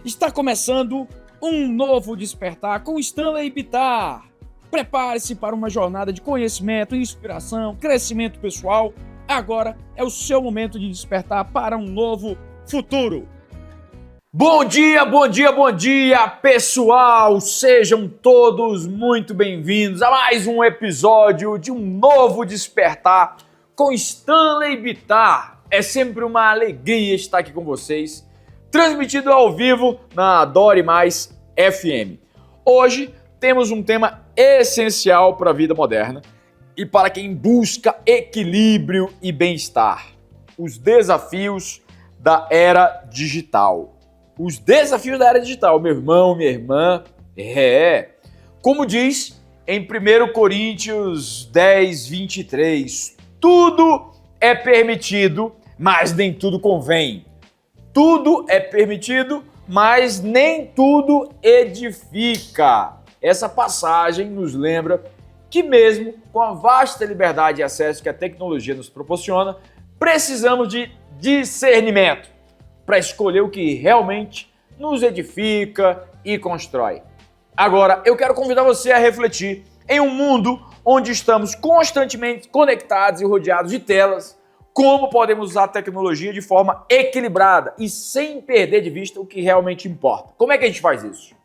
Está começando um novo despertar com Stanley Bittar. Prepare-se para uma jornada de conhecimento, inspiração, crescimento pessoal. Agora é o seu momento de despertar para um novo futuro. Bom dia, bom dia, bom dia, pessoal! Sejam todos muito bem-vindos a mais um episódio de um novo despertar com Stanley Bittar. É sempre uma alegria estar aqui com vocês, transmitido ao vivo na Adore Mais FM. Hoje temos um tema essencial para a vida moderna e para quem busca equilíbrio e bem-estar: os desafios da era digital. Os desafios da era digital, meu irmão, minha irmã, como diz em 1 Coríntios 10, 23, tudo é permitido, mas nem tudo convém. Tudo é permitido, mas nem tudo edifica. Essa passagem nos lembra que mesmo com a vasta liberdade e acesso que a tecnologia nos proporciona, precisamos de discernimento para escolher o que realmente nos edifica e constrói. Agora, eu quero convidar você a refletir em um mundo onde estamos constantemente conectados e rodeados de telas, como podemos usar a tecnologia de forma equilibrada e sem perder de vista o que realmente importa. Como é que a gente faz isso?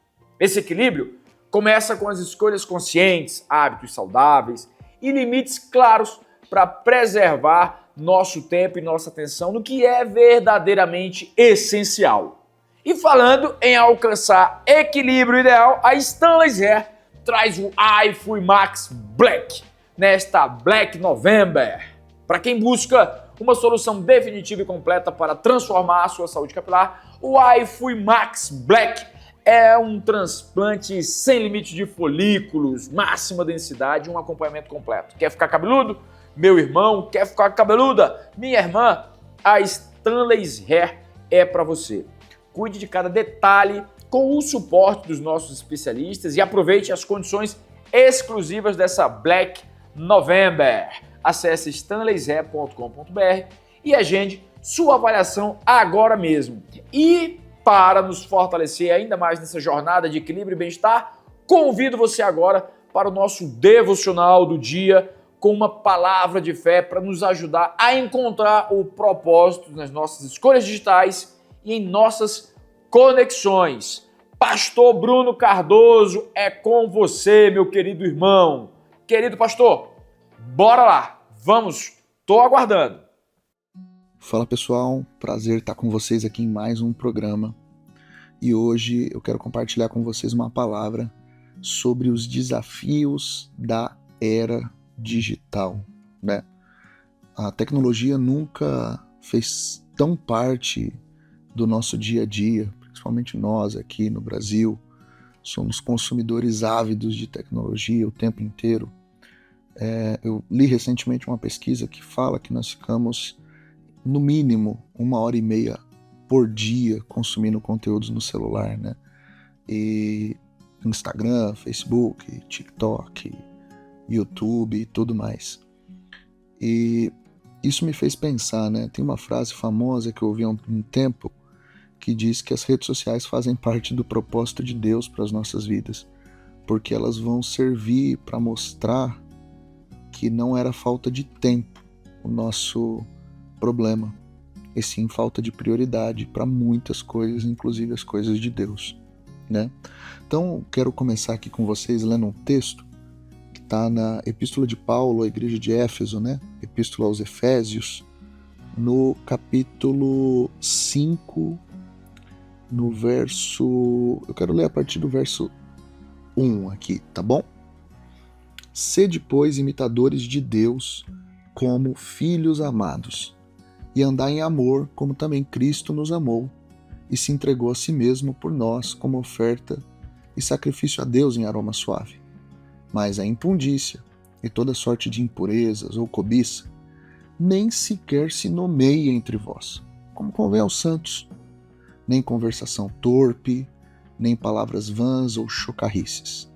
Esse equilíbrio começa com as escolhas conscientes, hábitos saudáveis e limites claros para preservar nosso tempo e nossa atenção no que é verdadeiramente essencial. E falando em alcançar equilíbrio ideal, a Stanley Hair traz o iFui Max Black nesta Black November. Para quem busca uma solução definitiva e completa para transformar a sua saúde capilar, o iFui Max Black é um transplante sem limite de folículos, máxima densidade e um acompanhamento completo. Quer ficar cabeludo? Meu irmão, quer ficar cabeluda? Minha irmã, a Stanley Hair é para você. Cuide de cada detalhe com o suporte dos nossos especialistas e aproveite as condições exclusivas dessa Black November. Acesse stanleyhair.com.br e agende sua avaliação agora mesmo. E para nos fortalecer ainda mais nessa jornada de equilíbrio e bem-estar, convido você agora para o nosso devocional do dia, com uma palavra de fé para nos ajudar a encontrar o propósito nas nossas escolhas digitais e em nossas conexões. Pastor Bruno Cardoso, é com você, meu querido irmão. Querido pastor, bora lá, vamos, tô aguardando. Fala pessoal, prazer estar com vocês aqui em mais um programa. E hoje eu quero compartilhar com vocês uma palavra sobre os desafios da era digital, né? A tecnologia nunca fez tão parte do nosso dia a dia, principalmente nós aqui no Brasil, somos consumidores ávidos de tecnologia o tempo inteiro. Eu li recentemente uma pesquisa que fala que nós ficamos, no mínimo, 1h30 por dia consumindo conteúdos no celular, né? E Instagram, Facebook, TikTok, YouTube e tudo mais. E isso me fez pensar, né? Tem uma frase famosa que eu ouvi há um tempo que diz que as redes sociais fazem parte do propósito de Deus para as nossas vidas, porque elas vão servir para mostrar que não era falta de tempo o nosso problema, e sim falta de prioridade para muitas coisas, inclusive as coisas de Deus, né? Então, quero começar aqui com vocês lendo um texto está na Epístola de Paulo à igreja de Éfeso, né? Epístola aos Efésios, no capítulo 5, no verso... Eu quero ler a partir do verso 1 aqui, tá bom? Sede, pois, imitadores de Deus como filhos amados, e andai em amor, como também Cristo nos amou, e se entregou a si mesmo por nós como oferta e sacrifício a Deus em aroma suave. Mas a impundícia e toda sorte de impurezas ou cobiça nem sequer se nomeia entre vós, como convém aos santos, nem conversação torpe, nem palavras vãs ou chocarrices,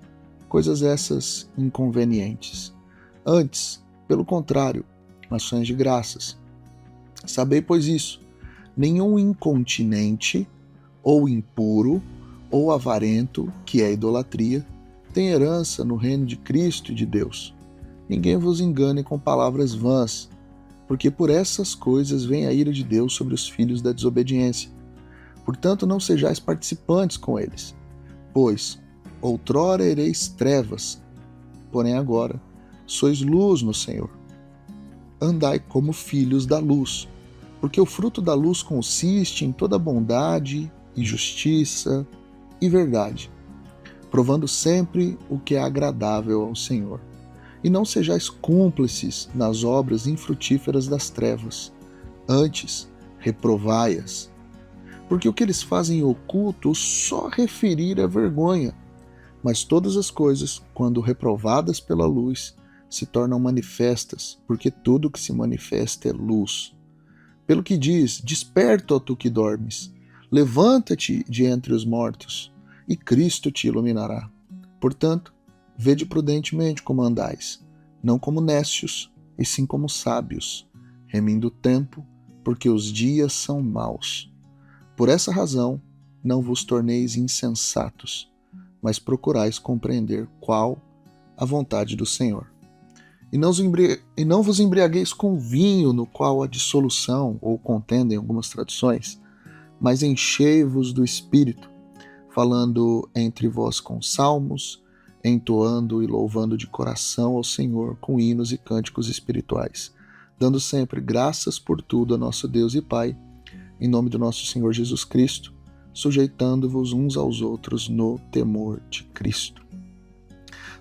coisas essas inconvenientes. Antes, pelo contrário, ações de graças. Sabei, pois, isso: nenhum incontinente ou impuro, ou avarento, que é idolatria, tem herança no reino de Cristo e de Deus. Ninguém vos engane com palavras vãs, porque por essas coisas vem a ira de Deus sobre os filhos da desobediência. Portanto, não sejais participantes com eles, pois outrora ereis trevas, porém agora sois luz no Senhor. Andai como filhos da luz, porque o fruto da luz consiste em toda bondade e justiça e verdade, provando sempre o que é agradável ao Senhor. E não sejais cúmplices nas obras infrutíferas das trevas, antes reprovai-as, porque o que eles fazem em oculto só referir é vergonha, mas todas as coisas, quando reprovadas pela luz, se tornam manifestas, porque tudo que se manifesta é luz. Pelo que diz, desperta, ó tu que dormes, levanta-te de entre os mortos, e Cristo te iluminará. Portanto, vede prudentemente como andais, não como nécios, e sim como sábios, remindo o tempo, porque os dias são maus. Por essa razão, não vos torneis insensatos, mas procurais compreender qual a vontade do Senhor. E não vos embriagueis com vinho, no qual há dissolução, ou contenda em algumas traduções, mas enchei-vos do Espírito, falando entre vós com salmos, entoando e louvando de coração ao Senhor com hinos e cânticos espirituais, dando sempre graças por tudo a nosso Deus e Pai, em nome do nosso Senhor Jesus Cristo, sujeitando-vos uns aos outros no temor de Cristo.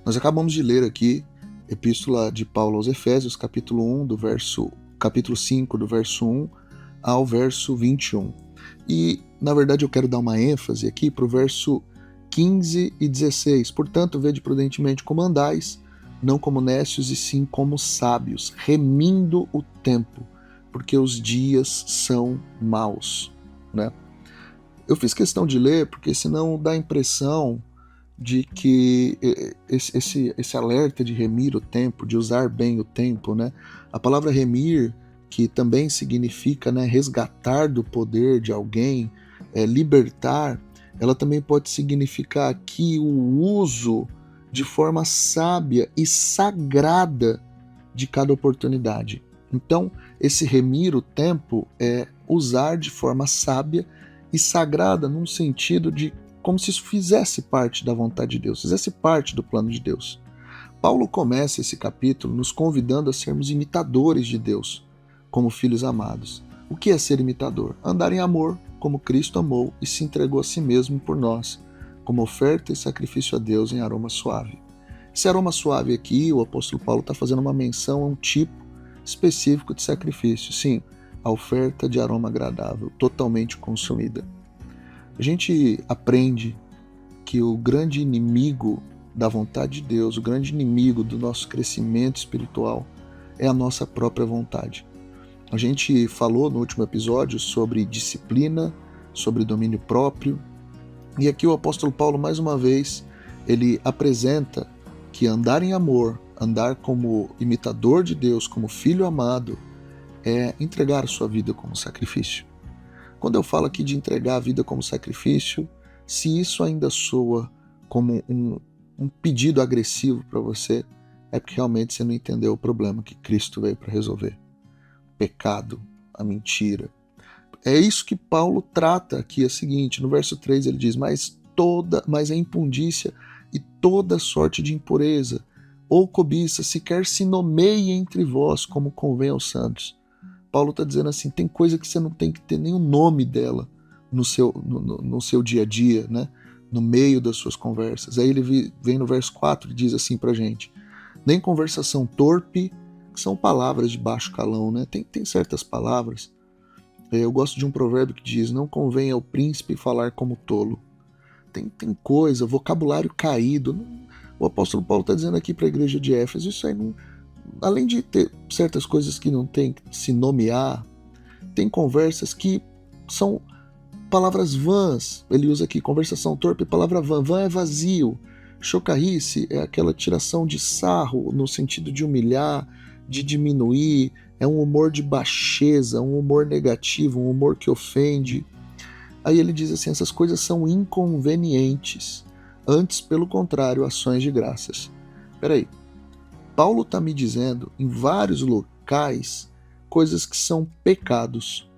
Nós acabamos de ler aqui Epístola de Paulo aos Efésios, capítulo 5, do verso 1 ao verso 21. E, na verdade, eu quero dar uma ênfase aqui para o verso 15 e 16. Portanto, vede prudentemente como andais, não como nécios, e sim como sábios, remindo o tempo, porque os dias são maus, né? Eu fiz questão de ler, porque senão dá a impressão de que esse alerta de remir o tempo, de usar bem o tempo, né? A palavra remir, que também significa, né, resgatar do poder de alguém, libertar, ela também pode significar aqui o uso de forma sábia e sagrada de cada oportunidade. Então, esse remir o tempo é usar de forma sábia e sagrada, num sentido de como se isso fizesse parte da vontade de Deus, fizesse parte do plano de Deus. Paulo começa esse capítulo nos convidando a sermos imitadores de Deus, como filhos amados. O que é ser imitador? Andar em amor, como Cristo amou e se entregou a si mesmo por nós, como oferta e sacrifício a Deus em aroma suave. Esse aroma suave aqui, o apóstolo Paulo está fazendo uma menção a um tipo específico de sacrifício. Sim, a oferta de aroma agradável, totalmente consumida. A gente aprende que o grande inimigo da vontade de Deus, o grande inimigo do nosso crescimento espiritual é a nossa própria vontade. A gente falou no último episódio sobre disciplina, sobre domínio próprio, e aqui o apóstolo Paulo, mais uma vez, ele apresenta que andar em amor, andar como imitador de Deus, como filho amado, é entregar a sua vida como sacrifício. Quando eu falo aqui de entregar a vida como sacrifício, se isso ainda soa como um pedido agressivo para você, é porque realmente você não entendeu o problema que Cristo veio para resolver. O pecado, a mentira. É isso que Paulo trata aqui, é o seguinte, no verso 3 ele diz, mas a impundícia e toda sorte de impureza, ou cobiça, sequer se nomeie entre vós como convém aos santos. Paulo está dizendo assim, tem coisa que você não tem que ter nem o nome dela no seu dia a dia, né? No meio das suas conversas. Aí ele vem no verso 4 e diz assim pra gente, nem conversação torpe, que são palavras de baixo calão, né? Tem certas palavras. Eu gosto de um provérbio que diz, não convém ao príncipe falar como tolo. Tem coisa, vocabulário caído. O apóstolo Paulo está dizendo aqui para a igreja de Éfeso, isso aí não... Além de ter certas coisas que não tem que se nomear, tem conversas que são palavras vãs. Ele usa aqui conversação torpe, palavra vã. Vã é vazio. Chocarrice é aquela tiração de sarro no sentido de humilhar, de diminuir. É um humor de baixeza, um humor negativo, um humor que ofende. Aí ele diz assim, essas coisas são inconvenientes, antes, pelo contrário, ações de graças. Peraí, Paulo está me dizendo em vários locais coisas que são pecados.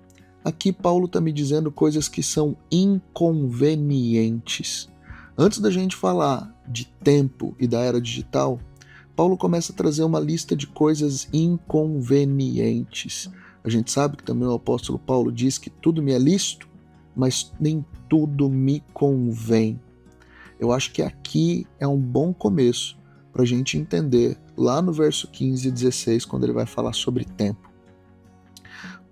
Aqui Paulo está me dizendo coisas que são inconvenientes. Antes da gente falar de tempo e da era digital, Paulo começa a trazer uma lista de coisas inconvenientes. A gente sabe que também o apóstolo Paulo diz que tudo me é lícito, mas nem tudo me convém. Eu acho que aqui é um bom começo para a gente entender lá no verso 15 e 16, quando ele vai falar sobre tempo.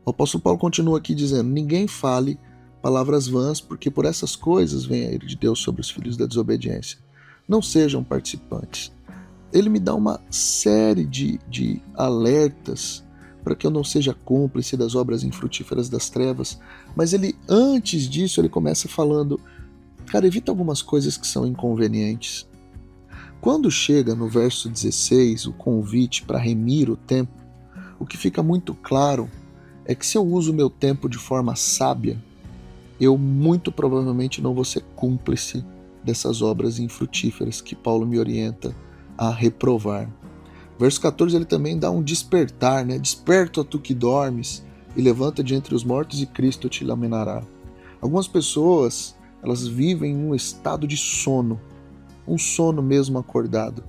O apóstolo Paulo continua aqui dizendo, ninguém fale palavras vãs, porque por essas coisas vem a ira de Deus sobre os filhos da desobediência. Não sejam participantes. Ele me dá uma série de alertas para que eu não seja cúmplice das obras infrutíferas das trevas, mas ele, antes disso, ele começa falando, cara, evita algumas coisas que são inconvenientes. Quando chega no verso 16, o convite para remir o tempo, o que fica muito claro é que se eu uso o meu tempo de forma sábia, eu muito provavelmente não vou ser cúmplice dessas obras infrutíferas que Paulo me orienta a reprovar. Verso 14 ele também dá um despertar, né? Desperta tu que dormes e levanta de entre os mortos e Cristo te iluminará. Algumas pessoas, elas vivem em um estado de sono, um sono mesmo acordado.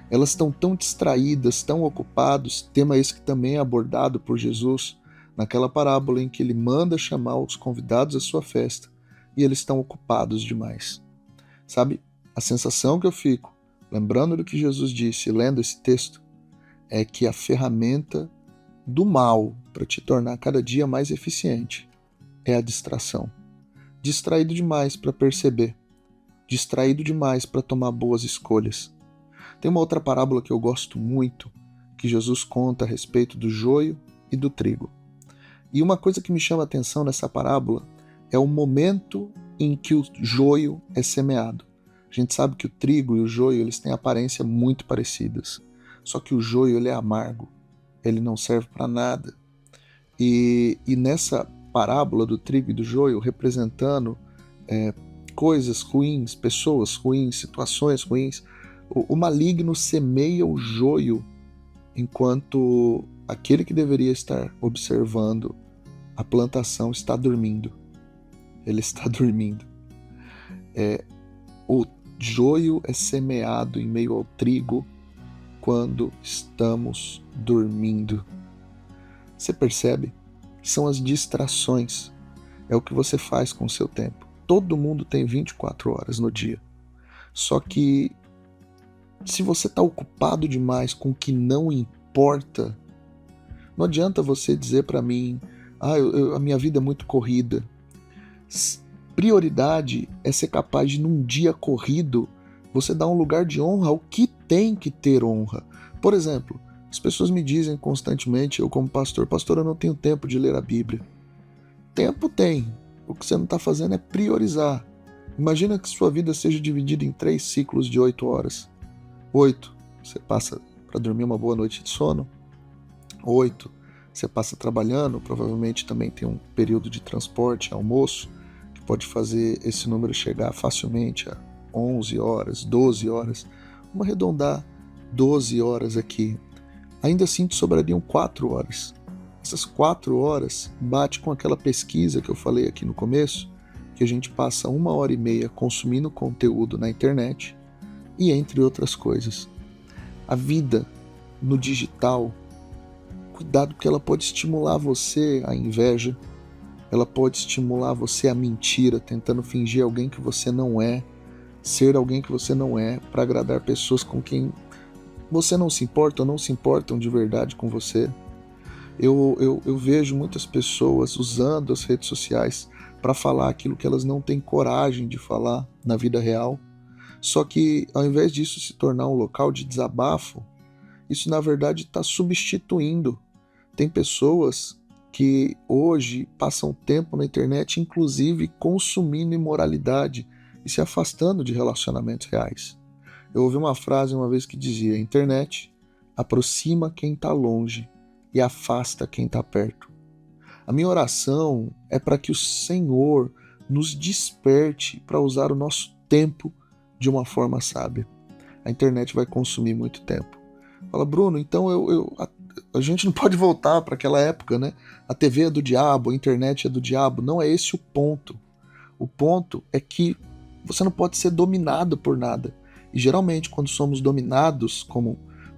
Elas estão tão distraídas, tão ocupados, tema esse que também é abordado por Jesus naquela parábola em que ele manda chamar os convidados à sua festa e eles estão ocupados demais. Sabe, a sensação que eu fico, lembrando do que Jesus disse, lendo esse texto, é que a ferramenta do mal para te tornar cada dia mais eficiente é a distração. Distraído demais para perceber, distraído demais para tomar boas escolhas. Tem uma outra parábola que eu gosto muito, que Jesus conta a respeito do joio e do trigo. E uma coisa que me chama a atenção nessa parábola é o momento em que o joio é semeado. A gente sabe que o trigo e o joio eles têm aparência muito parecidas. Só que o joio ele é amargo, ele não serve para nada. E nessa parábola do trigo e do joio, representando coisas ruins, pessoas ruins, situações ruins, o maligno semeia o joio enquanto aquele que deveria estar observando a plantação está dormindo. Ele está dormindo. O joio é semeado em meio ao trigo quando estamos dormindo. Você percebe? São as distrações. É o que você faz com o seu tempo. Todo mundo tem 24 horas no dia. Só que se você está ocupado demais com o que não importa, não adianta você dizer para mim, a minha vida é muito corrida. Prioridade é ser capaz de, num dia corrido, você dar um lugar de honra ao que tem que ter honra. Por exemplo, as pessoas me dizem constantemente, eu como pastor, eu não tenho tempo de ler a Bíblia. Tempo tem. O que você não está fazendo é priorizar. Imagina que sua vida seja dividida em 3 ciclos de 8 horas. 8, você passa para dormir uma boa noite de sono. 8, você passa trabalhando, provavelmente também tem um período de transporte, almoço, que pode fazer esse número chegar facilmente a 11 horas, 12 horas. Vamos arredondar 12 horas aqui. Ainda assim te sobrariam 4 horas. Essas 4 horas bate com aquela pesquisa que eu falei aqui no começo, que a gente passa 1h30 consumindo conteúdo na internet e entre outras coisas. A vida no digital, cuidado porque ela pode estimular você à inveja, ela pode estimular você à mentira, tentando fingir alguém que você não é, ser alguém que você não é, para agradar pessoas com quem você não se importa ou não se importam de verdade com você. Eu vejo muitas pessoas usando as redes sociais para falar aquilo que elas não têm coragem de falar na vida real. Só que ao invés disso se tornar um local de desabafo, isso na verdade está substituindo. Tem pessoas que hoje passam tempo na internet, inclusive consumindo imoralidade e se afastando de relacionamentos reais. Eu ouvi uma frase uma vez que dizia: a internet aproxima quem está longe e afasta quem está perto. A minha oração é para que o Senhor nos desperte para usar o nosso tempo de uma forma sábia. A internet vai consumir muito tempo. Fala, Bruno, então a gente não pode voltar para aquela época, né? A TV é do diabo, a internet é do diabo. Não é esse o ponto. O ponto é que você não pode ser dominado por nada. E geralmente, quando somos dominados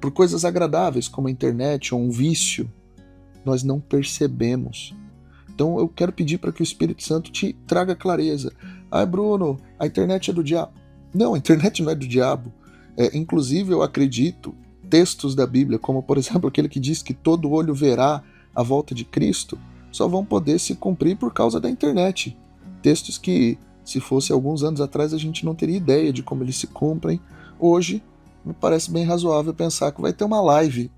por coisas agradáveis, como a internet ou um vício, nós não percebemos. Então eu quero pedir para que o Espírito Santo te traga clareza. Bruno, a internet é do diabo. Não, a internet não é do diabo. Inclusive, eu acredito, textos da Bíblia, como por exemplo aquele que diz que todo olho verá a volta de Cristo, só vão poder se cumprir por causa da internet. Textos que, se fosse alguns anos atrás, a gente não teria ideia de como eles se cumprem. Hoje, me parece bem razoável pensar que vai ter uma live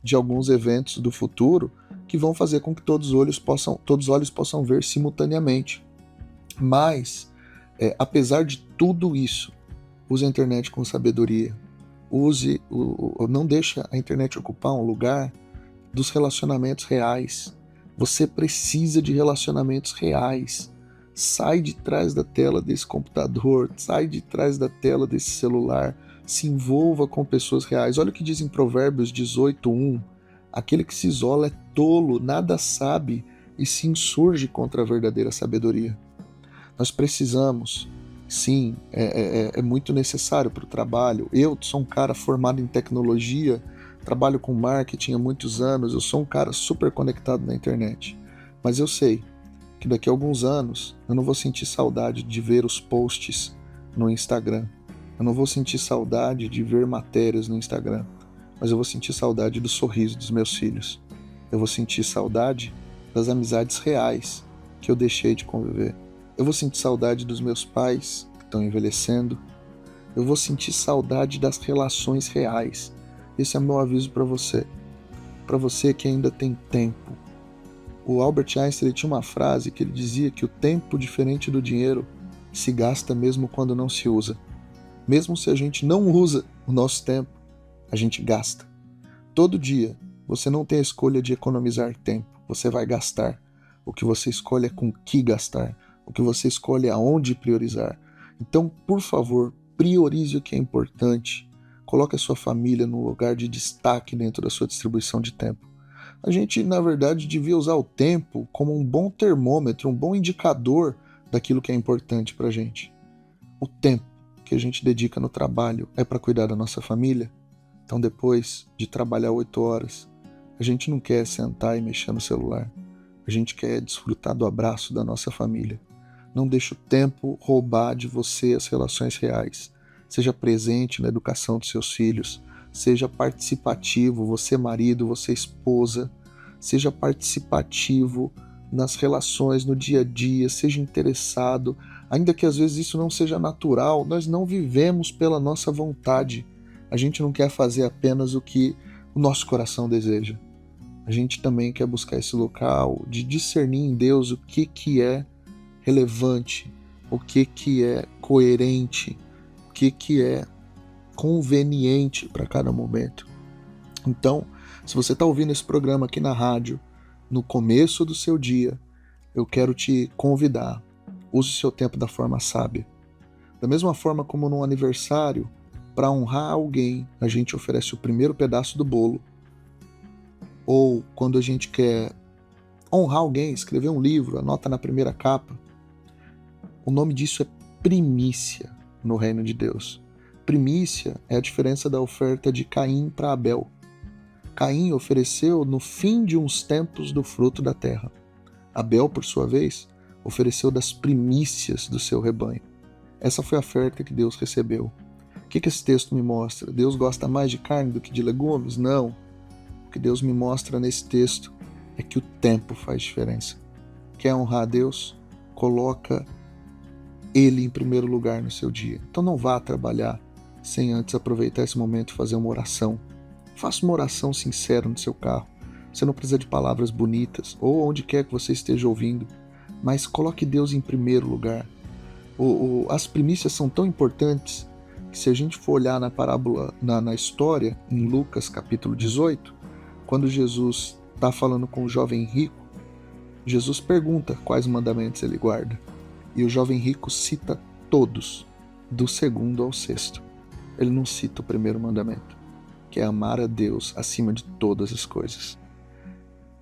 de alguns eventos do futuro que vão fazer com que todos os olhos possam ver simultaneamente. Mas, apesar de tudo isso, use a internet com sabedoria. Não deixe a internet ocupar um lugar dos relacionamentos reais. Você precisa de relacionamentos reais. Sai de trás da tela desse computador, sai de trás da tela desse celular, se envolva com pessoas reais. Olha o que diz em Provérbios 18:1. Aquele que se isola é tolo, nada sabe e se insurge contra a verdadeira sabedoria. Nós precisamos, sim, é muito necessário para o trabalho. Eu sou um cara formado em tecnologia, trabalho com marketing há muitos anos, eu sou um cara super conectado na internet. Mas eu sei que daqui a alguns anos eu não vou sentir saudade de ver os posts no Instagram. Eu não vou sentir saudade de ver matérias no Instagram, mas eu vou sentir saudade do sorriso dos meus filhos. Eu vou sentir saudade das amizades reais que eu deixei de conviver. Eu vou sentir saudade dos meus pais que estão envelhecendo. Eu vou sentir saudade das relações reais. Esse é meu aviso para você que ainda tem tempo. O Albert Einstein tinha uma frase que ele dizia que o tempo, diferente do dinheiro, se gasta mesmo quando não se usa. Mesmo se a gente não usa o nosso tempo, a gente gasta. Todo dia, você não tem a escolha de economizar tempo, você vai gastar. O que você escolhe é com que gastar. O que você escolhe é aonde priorizar. Então, por favor, priorize o que é importante. Coloque a sua família num lugar de destaque dentro da sua distribuição de tempo. A gente, na verdade, devia usar o tempo como um bom termômetro, um bom indicador daquilo que é importante para a gente. O tempo que a gente dedica no trabalho é para cuidar da nossa família. Então, depois de trabalhar 8 horas, a gente não quer sentar e mexer no celular. A gente quer desfrutar do abraço da nossa família. Não deixe o tempo roubar de você as relações reais. Seja presente na educação dos seus filhos. Seja participativo, você marido, você esposa. Seja participativo nas relações, no dia a dia. Seja interessado. Ainda que às vezes isso não seja natural, nós não vivemos pela nossa vontade. A gente não quer fazer apenas o que o nosso coração deseja. A gente também quer buscar esse local de discernir em Deus o que é relevante, o que é coerente, o que é conveniente para cada momento. Então, se você está ouvindo esse programa aqui na rádio, no começo do seu dia, eu quero te convidar. Use o seu tempo da forma sábia. Da mesma forma como num aniversário, para honrar alguém, a gente oferece o primeiro pedaço do bolo. Ou quando a gente quer honrar alguém, escrever um livro, anota na primeira capa. O nome disso é primícia no reino de Deus. Primícia é a diferença da oferta de Caim para Abel. Caim ofereceu no fim de uns tempos do fruto da terra. Abel, por sua vez, ofereceu das primícias do seu rebanho. Essa foi a oferta que Deus recebeu. O que esse texto me mostra? Deus gosta mais de carne do que de legumes? Não. O que Deus me mostra nesse texto é que o tempo faz diferença. Quer honrar a Deus? Coloca Ele em primeiro lugar no seu dia. Então não vá trabalhar sem antes aproveitar esse momento e fazer uma oração. Faça uma oração sincera no seu carro. Você não precisa de palavras bonitas, ou onde quer que você esteja ouvindo, mas coloque Deus em primeiro lugar. As primícias são tão importantes que, se a gente for olhar na parábola, na história, em Lucas capítulo 18, quando Jesus está falando com o jovem rico, Jesus pergunta quais mandamentos ele guarda. E o jovem rico cita todos, do 2º ao 6º. Ele não cita o 1º mandamento, que é amar a Deus acima de todas as coisas.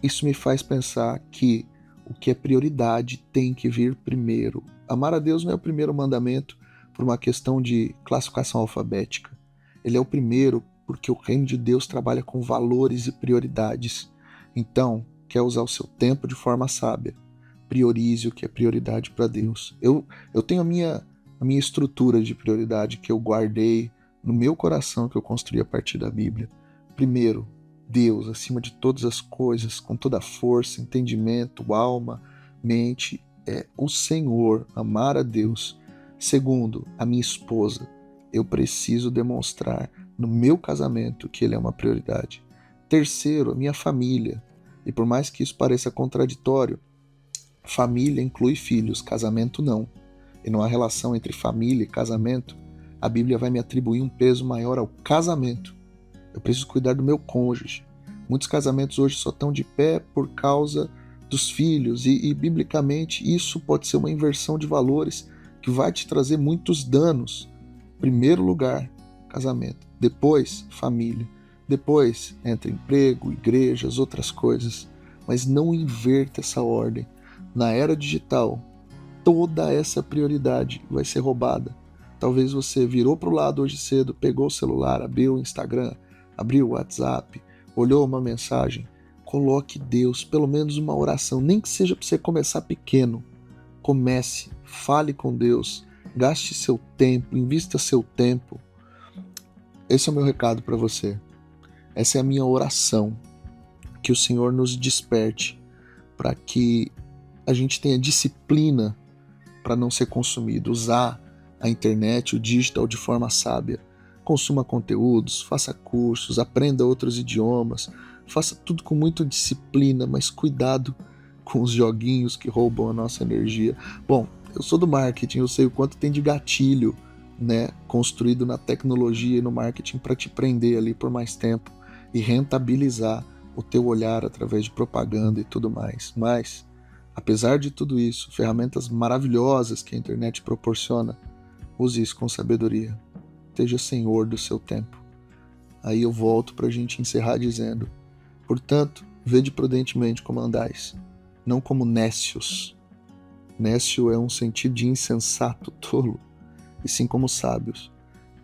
Isso me faz pensar que o que é prioridade tem que vir primeiro. Amar a Deus não é o 1º mandamento por uma questão de classificação alfabética. Ele é o primeiro porque o reino de Deus trabalha com valores e prioridades. Então, quer usar o seu tempo de forma sábia, priorize o que é prioridade para Deus. Eu tenho a minha estrutura de prioridade que eu guardei no meu coração, que eu construí a partir da Bíblia. Primeiro, Deus acima de todas as coisas, com toda a força, entendimento, alma, mente, é o Senhor, amar a Deus. Segundo, a minha esposa. Eu preciso demonstrar no meu casamento que ele é uma prioridade. Terceiro, a minha família. E por mais que isso pareça contraditório, família inclui filhos, casamento não. E não há relação entre família e casamento. A Bíblia vai me atribuir um peso maior ao casamento. Eu preciso cuidar do meu cônjuge. Muitos casamentos hoje só estão de pé por causa dos filhos. E biblicamente isso pode ser uma inversão de valores que vai te trazer muitos danos. Primeiro lugar, casamento. Depois, família. Depois, entra emprego, igrejas, outras coisas. Mas não inverta essa ordem. Na era digital, toda essa prioridade vai ser roubada. Talvez você virou para o lado hoje cedo, pegou o celular, abriu o Instagram, abriu o WhatsApp, olhou uma mensagem. Coloque Deus, pelo menos uma oração, nem que seja para você começar pequeno. Comece, fale com Deus, gaste seu tempo, invista seu tempo. Esse é o meu recado para você. Essa é a minha oração, que o Senhor nos desperte para que a gente tenha disciplina para não ser consumido, usar a internet, o digital de forma sábia. Consuma conteúdos, faça cursos, aprenda outros idiomas, faça tudo com muita disciplina, mas cuidado com os joguinhos que roubam a nossa energia. Bom, eu sou do marketing, eu sei o quanto tem de gatilho, né, construído na tecnologia e no marketing para te prender ali por mais tempo e rentabilizar o teu olhar através de propaganda e tudo mais. Mas, apesar de tudo isso, ferramentas maravilhosas que a internet proporciona, use isso com sabedoria. Esteja senhor do seu tempo. Aí eu volto para a gente encerrar dizendo: portanto, vede prudentemente como andais, não como nécios. Nécio é um sentido de insensato, tolo, e sim como sábios,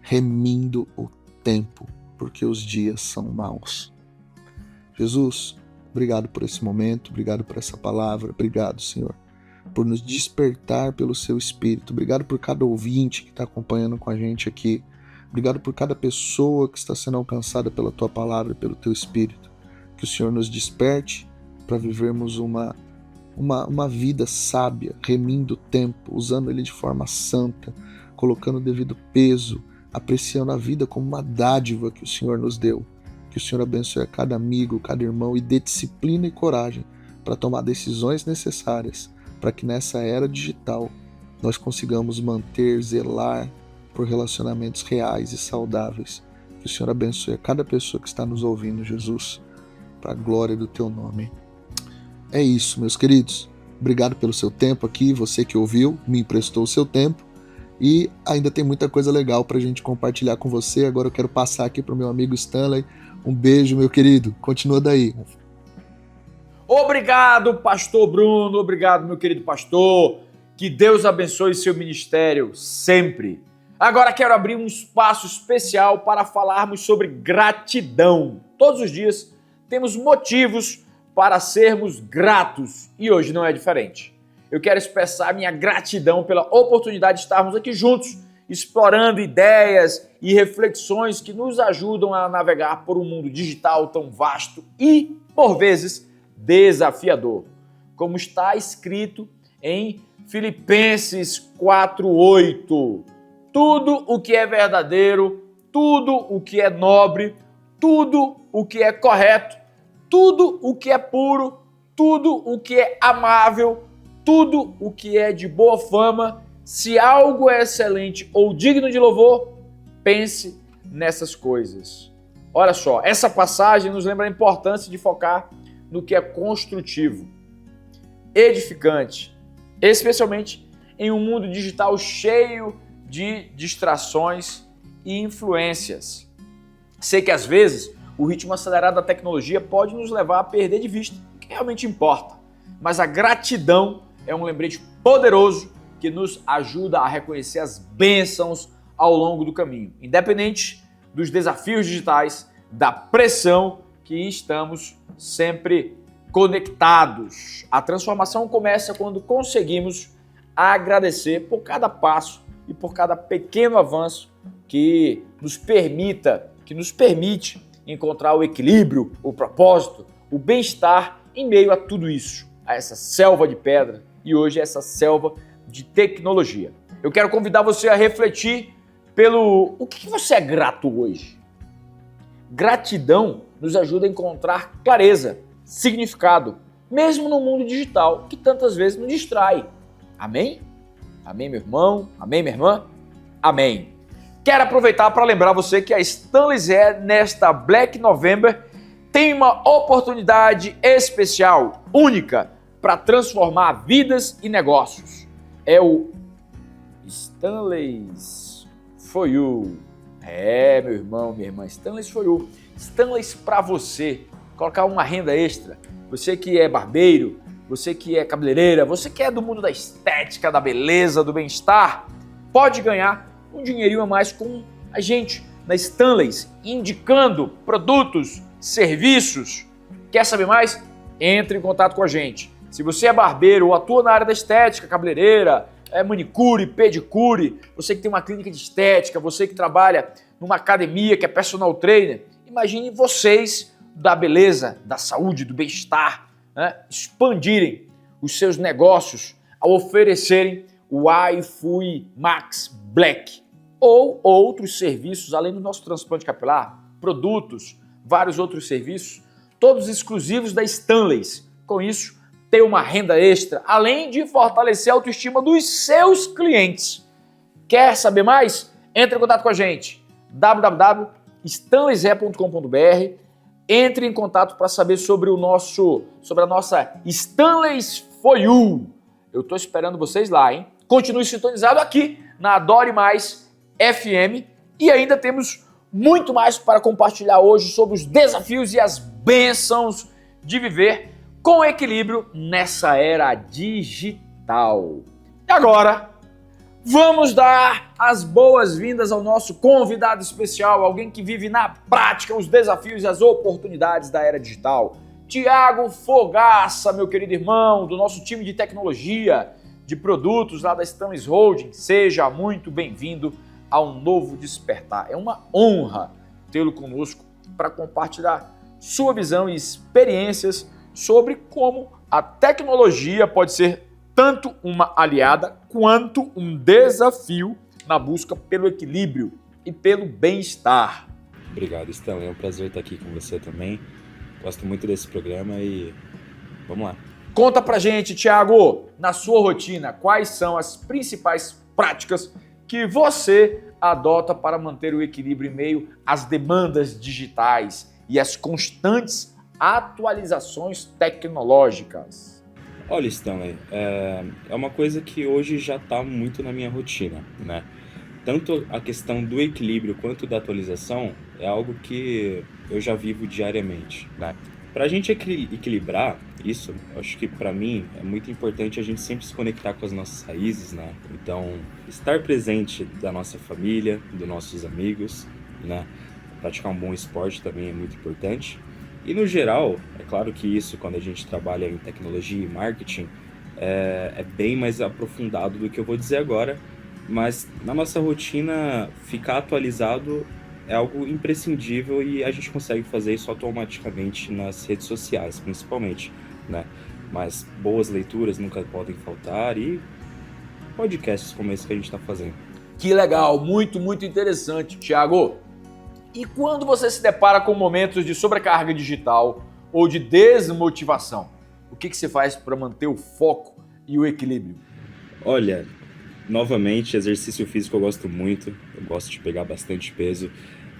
remindo o tempo, porque os dias são maus. Jesus, obrigado por esse momento, obrigado por essa palavra, obrigado, Senhor, por nos despertar pelo seu Espírito, obrigado por cada ouvinte que está acompanhando com a gente aqui, obrigado por cada pessoa que está sendo alcançada pela tua palavra e pelo teu Espírito, que o Senhor nos desperte para vivermos uma vida sábia, remindo o tempo, usando ele de forma santa, colocando o devido peso, apreciando a vida como uma dádiva que o Senhor nos deu. Que o Senhor abençoe a cada amigo, cada irmão e dê disciplina e coragem para tomar decisões necessárias para que nessa era digital nós consigamos manter, zelar por relacionamentos reais e saudáveis. Que o Senhor abençoe a cada pessoa que está nos ouvindo, Jesus, para a glória do teu nome. É isso, meus queridos. Obrigado pelo seu tempo aqui, você que ouviu, me emprestou o seu tempo e ainda tem muita coisa legal para a gente compartilhar com você. Agora eu quero passar aqui para o meu amigo Stanley. Um beijo, meu querido. Continua daí. Obrigado, pastor Bruno. Obrigado, meu querido pastor. Que Deus abençoe seu ministério sempre. Agora quero abrir um espaço especial para falarmos sobre gratidão. Todos os dias temos motivos para sermos gratos e hoje não é diferente. Eu quero expressar minha gratidão pela oportunidade de estarmos aqui juntos, explorando ideias e reflexões que nos ajudam a navegar por um mundo digital tão vasto e, por vezes, desafiador. Como está escrito em Filipenses 4:8. Tudo o que é verdadeiro, tudo o que é nobre, tudo o que é correto, tudo o que é puro, tudo o que é amável, tudo o que é de boa fama, se algo é excelente ou digno de louvor, pense nessas coisas. Olha só, essa passagem nos lembra a importância de focar no que é construtivo, edificante, especialmente em um mundo digital cheio de distrações e influências. Sei que às vezes o ritmo acelerado da tecnologia pode nos levar a perder de vista o que realmente importa, mas a gratidão é um lembrete poderoso que nos ajuda a reconhecer as bênçãos ao longo do caminho, independente dos desafios digitais, da pressão que estamos sempre conectados. A transformação começa quando conseguimos agradecer por cada passo e por cada pequeno avanço que nos permite encontrar o equilíbrio, o propósito, o bem-estar em meio a tudo isso, a essa selva de pedra e hoje essa selva de tecnologia. Eu quero convidar você a refletir pelo o que você é grato hoje. Gratidão nos ajuda a encontrar clareza, significado, mesmo no mundo digital que tantas vezes nos distrai. Amém? Amém, meu irmão? Amém, minha irmã? Amém. Quero aproveitar para lembrar você que a Stanley's Hair, nesta Black November, tem uma oportunidade especial, única, para transformar vidas e negócios. É o Stanley's For You. Meu irmão, minha irmã, Stanley's For You. Stanley's para você. Colocar uma renda extra. Você que é barbeiro, você que é cabeleireira, você que é do mundo da estética, da beleza, do bem-estar, pode ganhar um dinheirinho a mais com a gente na Stanley's, indicando produtos, serviços. Quer saber mais? Entre em contato com a gente. Se você é barbeiro ou atua na área da estética, cabeleireira, manicure, pedicure, você que tem uma clínica de estética, você que trabalha numa academia, que é personal trainer, imagine vocês da beleza, da saúde, do bem-estar, expandirem os seus negócios ao oferecerem o iFui Max Black ou outros serviços, além do nosso transplante capilar, produtos, vários outros serviços, todos exclusivos da Stanley's. Com isso, ter uma renda extra, além de fortalecer a autoestima dos seus clientes. Quer saber mais? Entre em contato com a gente, www.stanleyshair.com.br. Entre em contato para saber sobre a nossa Stanley's For You. Eu estou esperando vocês lá, hein? Continue sintonizado aqui na Adore Mais FM e ainda temos muito mais para compartilhar hoje sobre os desafios e as bênçãos de viver com equilíbrio nessa era digital. E agora, vamos dar as boas-vindas ao nosso convidado especial, alguém que vive na prática os desafios e as oportunidades da era digital. Tiago Fogaça, meu querido irmão, do nosso time de tecnologia, de produtos lá da Stanley's Holding. Seja muito bem-vindo ao Novo Despertar. É uma honra tê-lo conosco para compartilhar sua visão e experiências sobre como a tecnologia pode ser tanto uma aliada quanto um desafio na busca pelo equilíbrio e pelo bem-estar. Obrigado, Stanley. É um prazer estar aqui com você também. Gosto muito desse programa e vamos lá. Conta pra gente, Tiago, na sua rotina, quais são as principais práticas que você adota para manter o equilíbrio em meio às demandas digitais e às constantes atualizações tecnológicas? Olha, Stanley, é uma coisa que hoje já está muito na minha rotina, né? Tanto a questão do equilíbrio quanto da atualização é algo que eu já vivo diariamente, né? Para a gente equilibrar isso, eu acho que para mim é muito importante a gente sempre se conectar com as nossas raízes, né? Então, estar presente da nossa família, dos nossos amigos, né? Praticar um bom esporte também é muito importante. E no geral, é claro que isso, quando a gente trabalha em tecnologia e marketing, é bem mais aprofundado do que eu vou dizer agora, mas na nossa rotina, ficar atualizado é algo imprescindível e a gente consegue fazer isso automaticamente nas redes sociais, principalmente, né? Mas boas leituras nunca podem faltar e podcasts como esse que a gente está fazendo. Que legal, muito, muito interessante, Tiago. E quando você se depara com momentos de sobrecarga digital ou de desmotivação, o que você faz para manter o foco e o equilíbrio? Olha, novamente, exercício físico eu gosto muito, eu gosto de pegar bastante peso,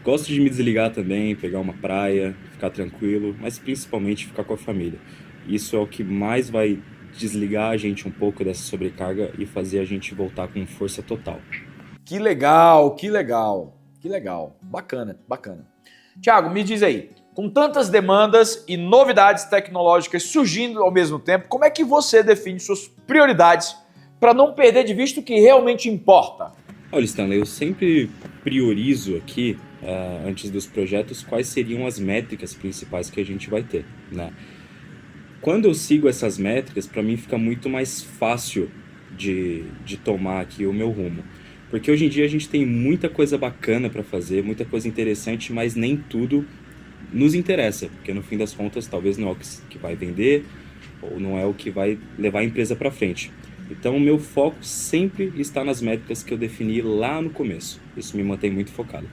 gosto de me desligar também, pegar uma praia, ficar tranquilo, mas principalmente ficar com a família. Isso é o que mais vai desligar a gente um pouco dessa sobrecarga e fazer a gente voltar com força total. Que legal, que legal, que legal. Bacana, bacana. Thiago, me diz aí, com tantas demandas e novidades tecnológicas surgindo ao mesmo tempo, como é que você define suas prioridades para não perder de vista o que realmente importa? Olha, Stanley, eu sempre priorizo aqui, antes dos projetos, quais seriam as métricas principais que a gente vai ter, né? Quando eu sigo essas métricas, para mim fica muito mais fácil de tomar aqui o meu rumo. Porque hoje em dia a gente tem muita coisa bacana para fazer, muita coisa interessante, mas nem tudo nos interessa. Porque no fim das contas, talvez não é o que vai vender ou não é o que vai levar a empresa para frente. Então o meu foco sempre está nas métricas que eu defini lá no começo. Isso me mantém muito focado.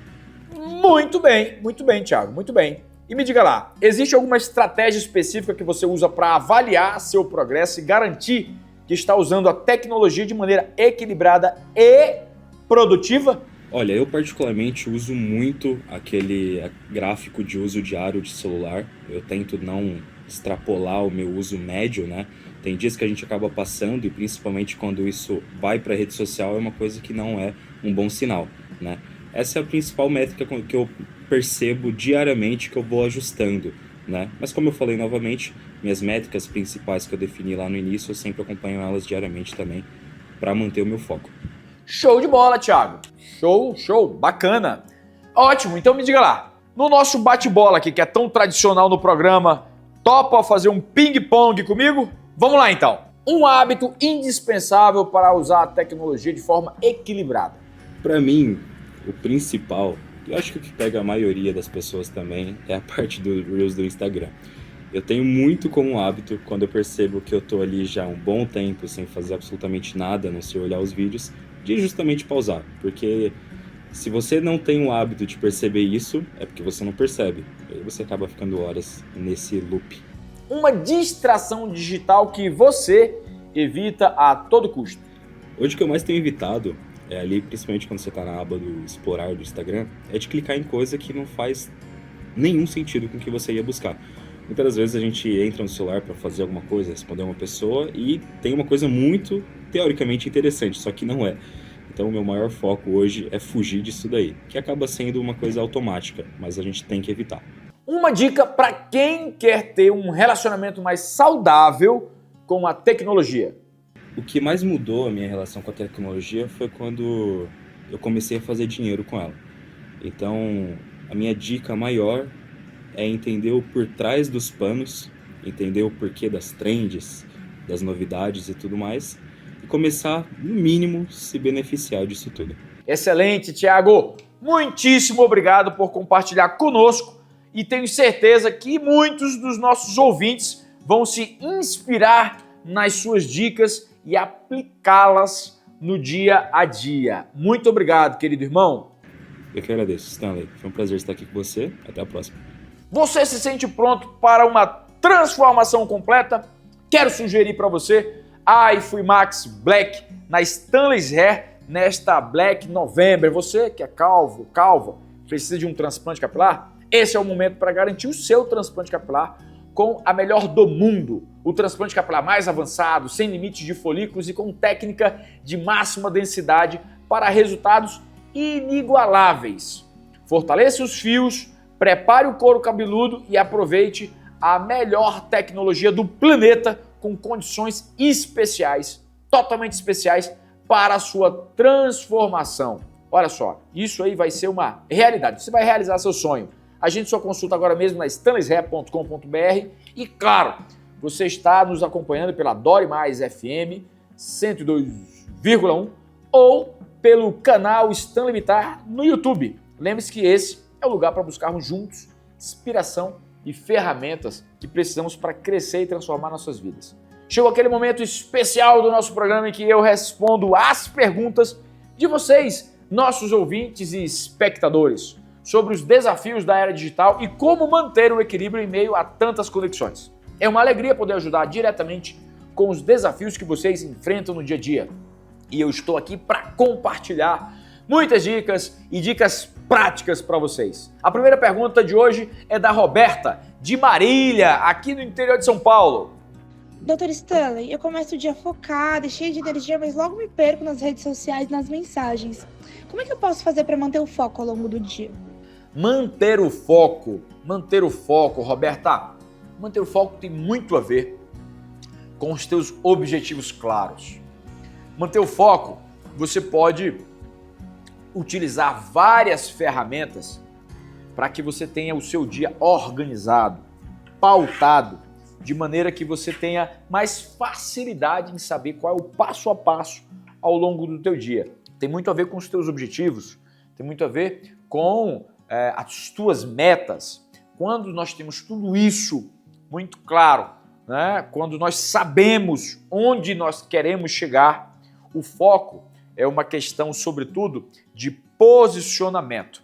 Muito bem, Thiago, muito bem. E me diga lá, existe alguma estratégia específica que você usa para avaliar seu progresso e garantir que está usando a tecnologia de maneira equilibrada e produtiva? Olha, eu particularmente uso muito aquele gráfico de uso diário de celular. Eu tento não extrapolar o meu uso médio, né? Tem dias que a gente acaba passando e principalmente quando isso vai para a rede social é uma coisa que não é um bom sinal, né? Essa é a principal métrica que eu percebo diariamente que eu vou ajustando, né? Mas como eu falei novamente, minhas métricas principais que eu defini lá no início, eu sempre acompanho elas diariamente também para manter o meu foco. Show de bola, Thiago. Show, bacana. Ótimo, então me diga lá, no nosso bate-bola aqui, que é tão tradicional no programa, topa fazer um ping-pong comigo? Vamos lá então. Um hábito indispensável para usar a tecnologia de forma equilibrada. Para mim, o principal, eu acho que o que pega a maioria das pessoas também, é a parte do Reels do Instagram. Eu tenho muito como hábito, quando eu percebo que eu tô ali já há um bom tempo sem fazer absolutamente nada, a não ser olhar os vídeos, de justamente pausar. Porque se você não tem o hábito de perceber isso, é porque você não percebe. Aí você acaba ficando horas nesse loop. Uma distração digital que você evita a todo custo. Hoje o que eu mais tenho evitado, ali, principalmente quando você está na aba do explorar do Instagram, é de clicar em coisa que não faz nenhum sentido com o que você ia buscar. Muitas das vezes a gente entra no celular para fazer alguma coisa, responder uma pessoa e tem uma coisa muito teoricamente interessante, só que não é. Então o meu maior foco hoje é fugir disso daí, que acaba sendo uma coisa automática, mas a gente tem que evitar. Uma dica para quem quer ter um relacionamento mais saudável com a tecnologia. O que mais mudou a minha relação com a tecnologia foi quando eu comecei a fazer dinheiro com ela. Então, a minha dica maior é entender o por trás dos panos, entender o porquê das trends, das novidades e tudo mais, e começar, no mínimo, se beneficiar disso tudo. Excelente, Thiago! Muitíssimo obrigado por compartilhar conosco e tenho certeza que muitos dos nossos ouvintes vão se inspirar nas suas dicas e aplicá-las no dia a dia. Muito obrigado, querido irmão. Eu que agradeço, Stanley. Foi um prazer estar aqui com você. Até a próxima. Você se sente pronto para uma transformação completa? Quero sugerir para você a iFui Max Black na Stanley's Hair nesta Black November. Você que é calvo, calva, precisa de um transplante capilar? Esse é o momento para garantir o seu transplante capilar com a melhor do mundo. O transplante capilar mais avançado, sem limites de folículos e com técnica de máxima densidade para resultados inigualáveis. Fortaleça os fios, prepare o couro cabeludo e aproveite a melhor tecnologia do planeta com condições especiais, totalmente especiais para a sua transformação. Olha só, isso aí vai ser uma realidade. Você vai realizar seu sonho. Agende sua consulta agora mesmo na stanleyshair.com.br e, claro, você está nos acompanhando pela Dore Mais FM 102,1 ou pelo canal Stanley Bittar no YouTube. Lembre-se que esse é o lugar para buscarmos juntos inspiração e ferramentas que precisamos para crescer e transformar nossas vidas. Chegou aquele momento especial do nosso programa em que eu respondo às perguntas de vocês, nossos ouvintes e espectadores, sobre os desafios da era digital e como manter o equilíbrio em meio a tantas conexões. É uma alegria poder ajudar diretamente com os desafios que vocês enfrentam no dia a dia. E eu estou aqui para compartilhar muitas dicas e dicas práticas para vocês. A primeira pergunta de hoje é da Roberta, de Marília, aqui no interior de São Paulo. Doutor Stanley, eu começo o dia focada e cheia de energia, mas logo me perco nas redes sociais e nas mensagens. Como é que eu posso fazer para manter o foco ao longo do dia? Manter o foco, Roberta, manter o foco tem muito a ver com os teus objetivos claros. Manter o foco, você pode utilizar várias ferramentas para que você tenha o seu dia organizado, pautado, de maneira que você tenha mais facilidade em saber qual é o passo a passo ao longo do teu dia. Tem muito a ver com os teus objetivos, tem muito a ver com as tuas metas. Quando nós temos tudo isso muito claro, né? Quando nós sabemos onde nós queremos chegar, o foco é uma questão, sobretudo, de posicionamento,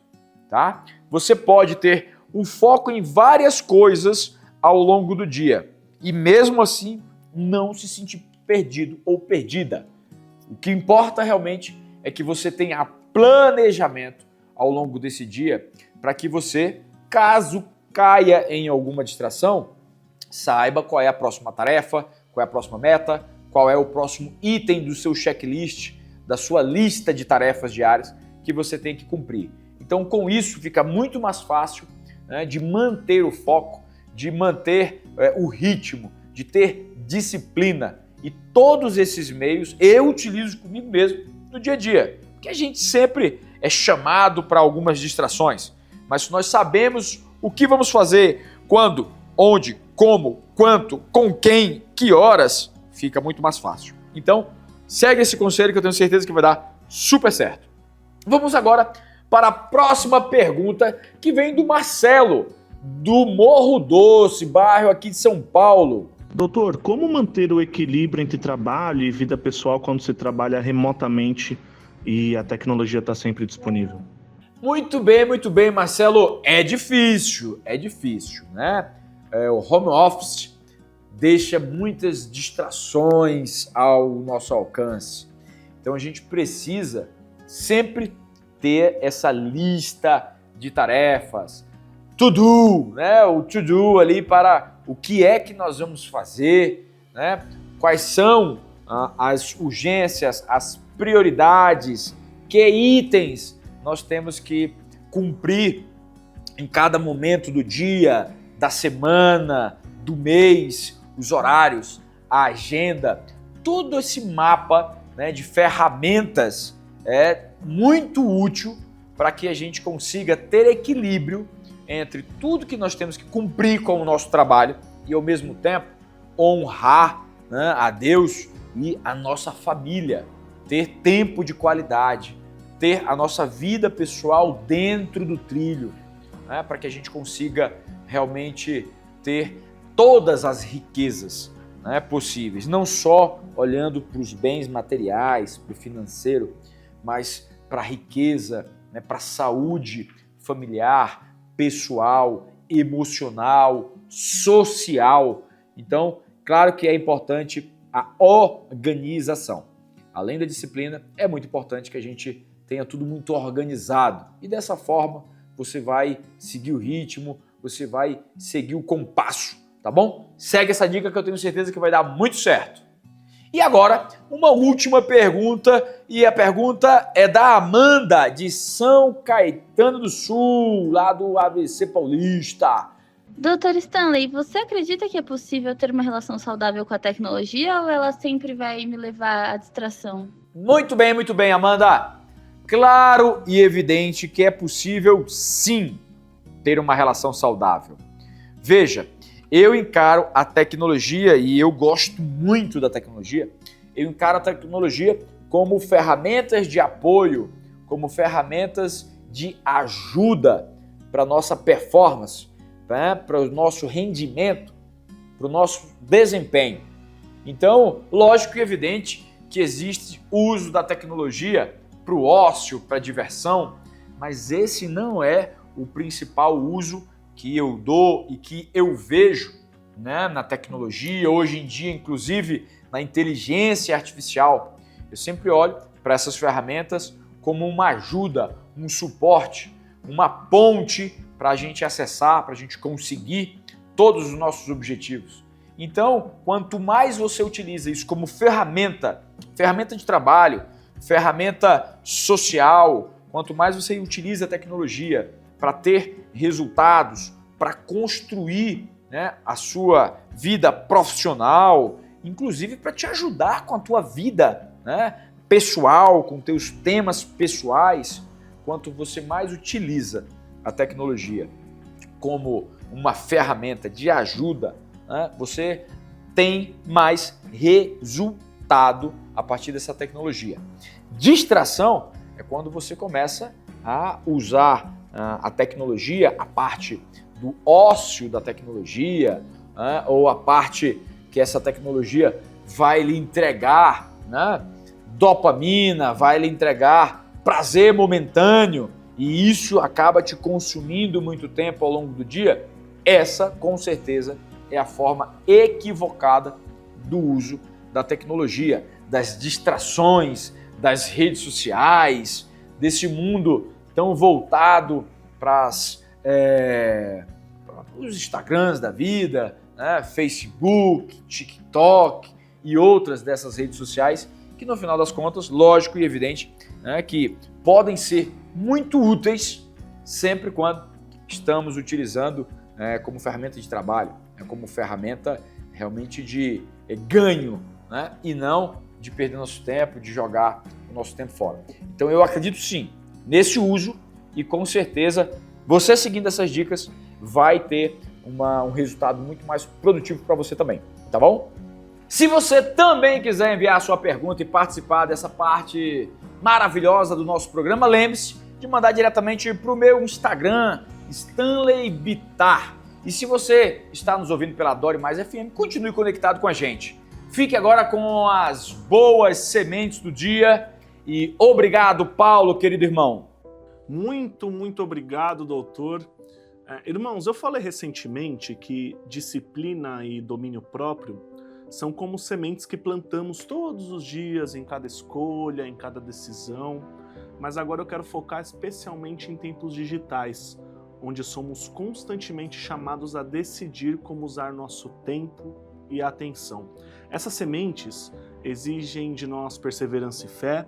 tá? Você pode ter um foco em várias coisas ao longo do dia e mesmo assim não se sentir perdido ou perdida. O que importa realmente é que você tenha planejamento ao longo desse dia para que você, caso caia em alguma distração, saiba qual é a próxima tarefa, qual é a próxima meta, qual é o próximo item do seu checklist, da sua lista de tarefas diárias que você tem que cumprir. Então, com isso, fica muito mais fácil, né, de manter o foco, de manter o ritmo, de ter disciplina. E todos esses meios eu utilizo comigo mesmo no dia a dia, porque a gente sempre é chamado para algumas distrações, mas se nós sabemos o que vamos fazer, quando, onde, como, quanto, com quem, que horas, fica muito mais fácil. Então, segue esse conselho que eu tenho certeza que vai dar super certo. Vamos agora para a próxima pergunta, que vem do Marcelo, do Morro Doce, bairro aqui de São Paulo. Doutor, como manter o equilíbrio entre trabalho e vida pessoal quando se trabalha remotamente e a tecnologia está sempre disponível? Muito bem, Marcelo. É difícil, né? O home office deixa muitas distrações ao nosso alcance. Então a gente precisa sempre ter essa lista de tarefas, to-do, né? O to-do ali para o que é que nós vamos fazer, né? Quais são as urgências, as prioridades, que itens nós temos que cumprir em cada momento do dia, da semana, do mês, os horários, a agenda, todo esse mapa, né, de ferramentas é muito útil para que a gente consiga ter equilíbrio entre tudo que nós temos que cumprir com o nosso trabalho e, ao mesmo tempo, honrar, né, a Deus e a nossa família, ter tempo de qualidade, ter a nossa vida pessoal dentro do trilho, né, para que a gente consiga realmente ter todas as riquezas, né, possíveis, não só olhando para os bens materiais, para o financeiro, mas para a riqueza, né, para a saúde familiar, pessoal, emocional, social. Então, claro que é importante a organização. Além da disciplina, é muito importante que a gente tenha tudo muito organizado. E dessa forma, você vai seguir o ritmo, você vai seguir o compasso, tá bom? Segue essa dica que eu tenho certeza que vai dar muito certo. E agora, uma última pergunta, e a pergunta é da Amanda, de São Caetano do Sul, lá do ABC Paulista. Doutor Stanley, você acredita que é possível ter uma relação saudável com a tecnologia ou ela sempre vai me levar à distração? Muito bem, Amanda. Claro e evidente que é possível, sim, ter uma relação saudável. Veja, eu encaro a tecnologia, e eu gosto muito da tecnologia, eu encaro a tecnologia como ferramentas de apoio, como ferramentas de ajuda para a nossa performance, né? Para o nosso rendimento, para o nosso desempenho. Então, lógico e evidente que existe o uso da tecnologia para o ócio, para a diversão, mas esse não é o principal uso que eu dou e que eu vejo, né, na tecnologia, hoje em dia, inclusive na inteligência artificial. Eu sempre olho para essas ferramentas como uma ajuda, um suporte, uma ponte para a gente acessar, para a gente conseguir todos os nossos objetivos. Então, quanto mais você utiliza isso como ferramenta de trabalho, ferramenta social, quanto mais você utiliza a tecnologia para ter resultados, para construir, né, a sua vida profissional, inclusive para te ajudar com a tua vida, né, pessoal, com teus temas pessoais, quanto você mais utiliza a tecnologia como uma ferramenta de ajuda, né, você tem mais resultado a partir dessa tecnologia. Distração é quando você começa a usar a tecnologia, a parte do ócio da tecnologia, né, ou a parte que essa tecnologia vai lhe entregar, né, dopamina, vai lhe entregar prazer momentâneo, e isso acaba te consumindo muito tempo ao longo do dia. Essa, com certeza, é a forma equivocada do uso da tecnologia, das distrações, das redes sociais, desse mundo tão voltado para os Instagrams da vida, né? Facebook, TikTok e outras dessas redes sociais que, no final das contas, lógico e evidente, né, que podem ser muito úteis sempre quando estamos utilizando como ferramenta de trabalho, como ferramenta realmente de ganho, né, e não de perder nosso tempo, de jogar o nosso tempo fora. Então eu acredito sim nesse uso e com certeza você seguindo essas dicas vai ter um resultado muito mais produtivo para você também, tá bom? Se você também quiser enviar a sua pergunta e participar dessa parte maravilhosa do nosso programa, lembre-se de mandar diretamente para o meu Instagram, Stanley Bittar. E se você está nos ouvindo pela Dore Mais FM, continue conectado com a gente. Fique agora com as boas sementes do dia e obrigado, Paulo, querido irmão. Muito obrigado, doutor. Irmãos, eu falei recentemente que disciplina e domínio próprio são como sementes que plantamos todos os dias, em cada escolha, em cada decisão. Mas agora eu quero focar especialmente em tempos digitais, onde somos constantemente chamados a decidir como usar nosso tempo e atenção. Essas sementes exigem de nós perseverança e fé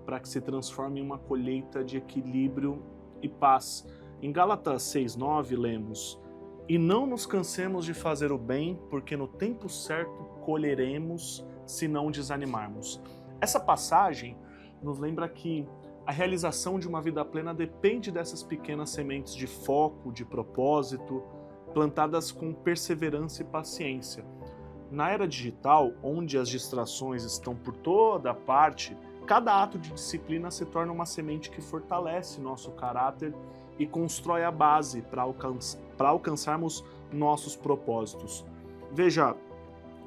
para que se transforme em uma colheita de equilíbrio e paz. Em Gálatas 6:9 lemos: "E não nos cansemos de fazer o bem, porque no tempo certo colheremos se não desanimarmos." Essa passagem nos lembra que a realização de uma vida plena depende dessas pequenas sementes de foco, de propósito, plantadas com perseverança e paciência. Na era digital, onde as distrações estão por toda parte, cada ato de disciplina se torna uma semente que fortalece nosso caráter e constrói a base para alcançarmos nossos propósitos. Veja,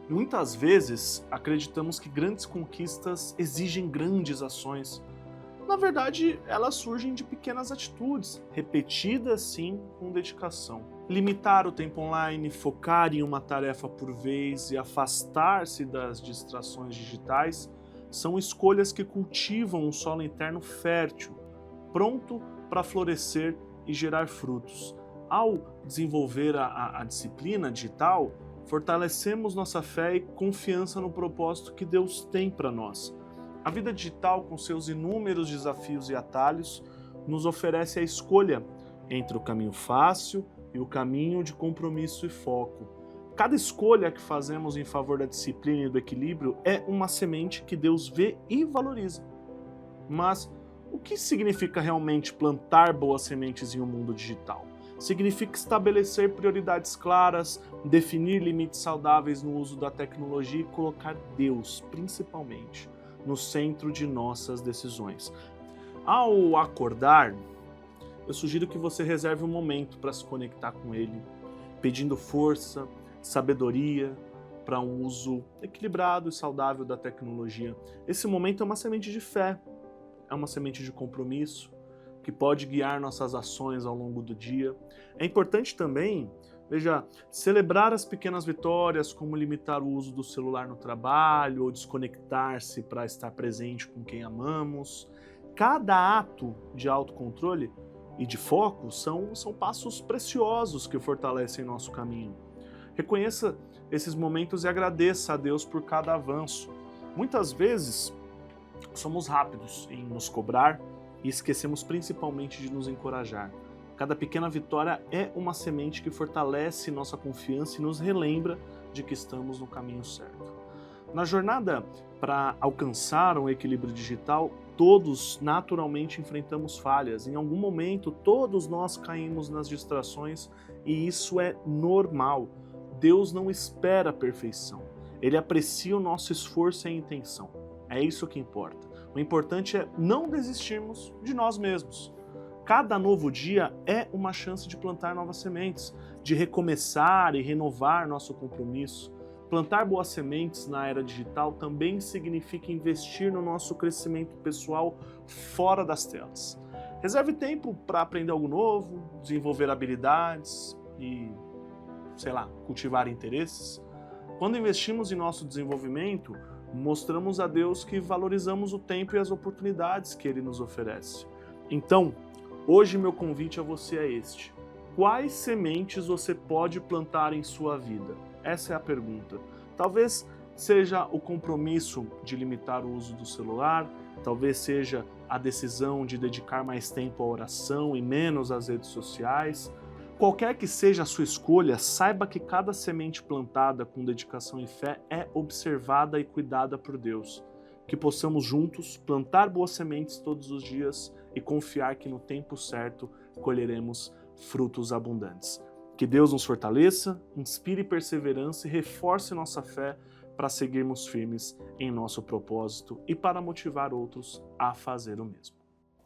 muitas vezes acreditamos que grandes conquistas exigem grandes ações. Na verdade, elas surgem de pequenas atitudes, repetidas sim, com dedicação. Limitar o tempo online, focar em uma tarefa por vez e afastar-se das distrações digitais são escolhas que cultivam um solo interno fértil, pronto para florescer e gerar frutos. Ao desenvolver a disciplina digital, fortalecemos nossa fé e confiança no propósito que Deus tem para nós. A vida digital, com seus inúmeros desafios e atalhos, nos oferece a escolha entre o caminho fácil e o caminho de compromisso e foco. Cada escolha que fazemos em favor da disciplina e do equilíbrio é uma semente que Deus vê e valoriza. Mas o que significa realmente plantar boas sementes em um mundo digital? Significa estabelecer prioridades claras, definir limites saudáveis no uso da tecnologia e colocar Deus, principalmente, no centro de nossas decisões. Ao acordar, eu sugiro que você reserve um momento para se conectar com Ele, pedindo força, sabedoria para um uso equilibrado e saudável da tecnologia. Esse momento é uma semente de fé, é uma semente de compromisso, que pode guiar nossas ações ao longo do dia. É importante também, veja, celebrar as pequenas vitórias, como limitar o uso do celular no trabalho ou desconectar-se para estar presente com quem amamos. Cada ato de autocontrole e de foco são passos preciosos que fortalecem nosso caminho. Reconheça esses momentos e agradeça a Deus por cada avanço. Muitas vezes somos rápidos em nos cobrar e esquecemos principalmente de nos encorajar. Cada pequena vitória é uma semente que fortalece nossa confiança e nos relembra de que estamos no caminho certo. Na jornada para alcançar um equilíbrio digital, todos naturalmente enfrentamos falhas. Em algum momento, todos nós caímos nas distrações e isso é normal. Deus não espera a perfeição. Ele aprecia o nosso esforço e intenção. É isso que importa. O importante é não desistirmos de nós mesmos. Cada novo dia é uma chance de plantar novas sementes, de recomeçar e renovar nosso compromisso. Plantar boas sementes na era digital também significa investir no nosso crescimento pessoal fora das telas. Reserve tempo para aprender algo novo, desenvolver habilidades e, cultivar interesses. Quando investimos em nosso desenvolvimento, mostramos a Deus que valorizamos o tempo e as oportunidades que Ele nos oferece. Então, hoje meu convite a você é este. Quais sementes você pode plantar em sua vida? Essa é a pergunta. Talvez seja o compromisso de limitar o uso do celular, talvez seja a decisão de dedicar mais tempo à oração e menos às redes sociais. Qualquer que seja a sua escolha, saiba que cada semente plantada com dedicação e fé é observada e cuidada por Deus. Que possamos juntos plantar boas sementes todos os dias e confiar que no tempo certo colheremos frutos abundantes. Que Deus nos fortaleça, inspire perseverança e reforce nossa fé para seguirmos firmes em nosso propósito e para motivar outros a fazer o mesmo.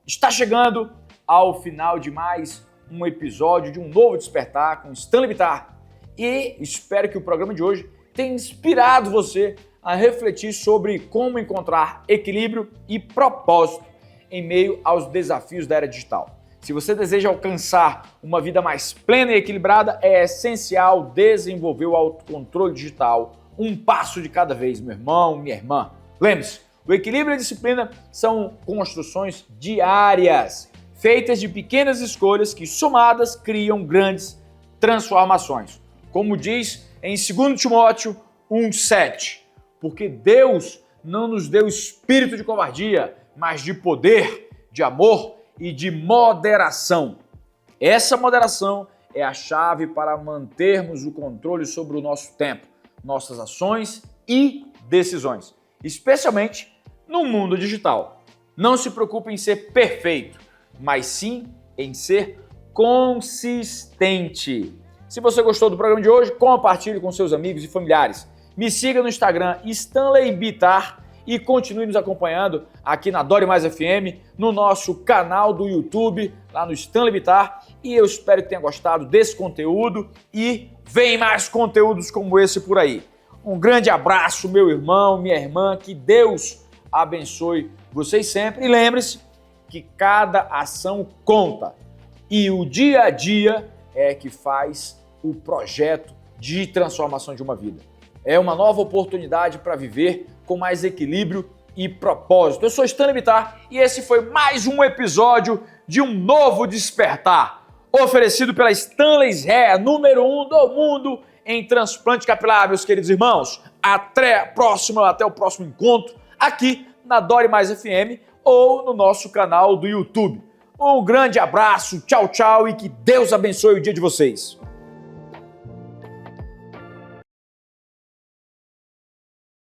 Está chegando ao final de mais um episódio de um novo Despertar com Stanley Bittar. E espero que o programa de hoje tenha inspirado você a refletir sobre como encontrar equilíbrio e propósito em meio aos desafios da era digital. Se você deseja alcançar uma vida mais plena e equilibrada, é essencial desenvolver o autocontrole digital, um passo de cada vez, meu irmão, minha irmã. Lembre-se, o equilíbrio e a disciplina são construções diárias, feitas de pequenas escolhas que, somadas, criam grandes transformações. Como diz em 2 Timóteo 1,7, porque Deus não nos deu espírito de covardia, mas de poder, de amor e de moderação. Essa moderação é a chave para mantermos o controle sobre o nosso tempo, nossas ações e decisões, especialmente no mundo digital. Não se preocupe em ser perfeito, mas sim em ser consistente. Se você gostou do programa de hoje, compartilhe com seus amigos e familiares. Me siga no Instagram Stanley Bittar e continue nos acompanhando aqui na Dore Mais FM, no nosso canal do YouTube, lá no Stanley Bittar. E eu espero que tenha gostado desse conteúdo e vem mais conteúdos como esse por aí. Um grande abraço, meu irmão, minha irmã, que Deus abençoe vocês sempre. E lembre-se que cada ação conta e o dia a dia é que faz o projeto de transformação de uma vida. É uma nova oportunidade para viver com mais equilíbrio e propósito. Eu sou Stanley Bittar e esse foi mais um episódio de um novo Despertar, oferecido pela Stanley's Hair, número 1 do mundo em transplante capilar, meus queridos irmãos. Até o próximo encontro aqui na Dore Mais FM ou no nosso canal do YouTube. Um grande abraço, tchau, tchau e que Deus abençoe o dia de vocês.